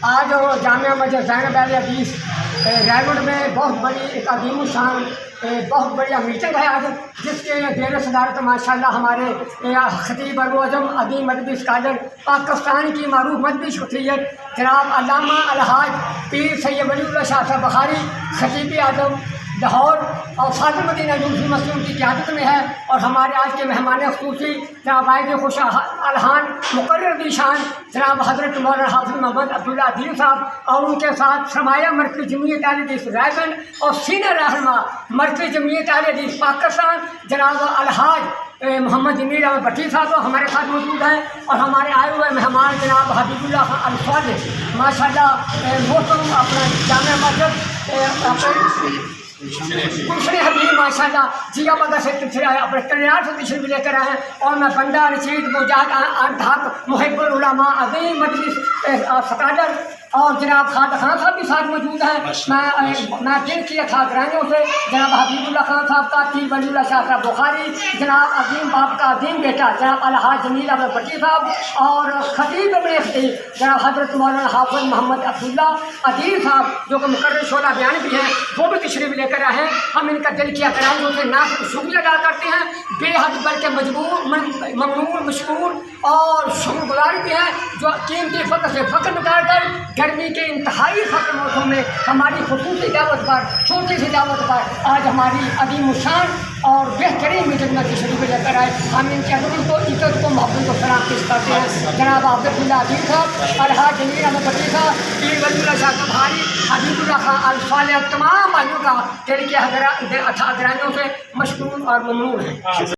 آج جامعہ مسجد زینب اہل حدیث ریگوڈ میں بہت بڑی ایک عظیم الشان بہت بڑی میٹنگ ہے آج، جس کے زیر صدارت ماشاء اللہ ہمارے خطیب ابواعظم عظیم مدنی اسکالر پاکستان کی معروف مدنی شخصیت جناب علامہ الحاج پیر سید ولی اللہ شاہ صاحب بخاری خطیب اعظم لاہور اور فاضل مدینہ یونیورسٹی مسلم کی قیادت میں ہے، اور ہمارے آج کے مہمان خصوصی جناب عائد خوش الحان مقرر دی شان جناب حضرت مولانا حافظ محمد عبداللہ عدیل صاحب، اور ان کے ساتھ سرمایہ مرکز جمعیت اہل حدیث رائے گنج اور سینئر رہنما مرکز جمعیت اہل حدیث پاکستان جناب الحاج محمد جمیل احمد بٹی صاحب ہمارے ساتھ موجود ہیں، اور ہمارے آئے ہوئے مہمان جناب حبیب اللہ خان الفاظ ماشاء اللہ محترم اپنا جامع مسجد دوسرے حبیب ماشاء اللہ جیا پتہ سے اپنے کلیان سے تشریف لے کر آئے ہیں، اور میں بندہ رشید مجاہد انتھاق محب العلماء عظیم مجلس سکالر اور جناب خان صاحب بھی ساتھ موجود ہیں۔ میں دل کیا تھا گرانیوں سے جناب حبیب اللہ خان صاحب کا پیر ولی اللہ شاہ صاحب بخاری، جناب عظیم باپ کا عظیم بیٹا جناب الحاج جمیل احمد بٹی صاحب، اور خطیب ابن خطیب جناب حضرت مولانا حافظ محمد عبداللہ عدیل صاحب جو کہ مقرر شعلہ بیان بھی ہیں، وہ بھی تشریف لے کر آئے ہیں۔ ہم ان کا دل کیا گرانیوں سے نہ صرف شکریہ ادا کرتے ہیں بے حد بلکہ ممنون مشکور اور شکر گزار بھی ہیں، جو قیمتی فقر سے فقر نکال کر گرمی کے انتہائی فقر موسم میں ہماری خصوصی دعوت پر چھوٹی سی دعوت پر آج ہماری عظیم الشان اور بہترین میٹنگ میں تشریف لے کر آئے۔ ہم ان کے عظمت کو عزت کو محبت کو سلام پیش کرتے ہیں۔ جناب عبداللہ عدیل صاحب، الحاج جمیل احمد بٹی صاحب، پیر ولی اللہ شاہ صاحب بخاری، حبیب اللہ خان الفاظ، تمام بھائیوں کا دل کے حضرات سے مشکور اور ممنون ہے۔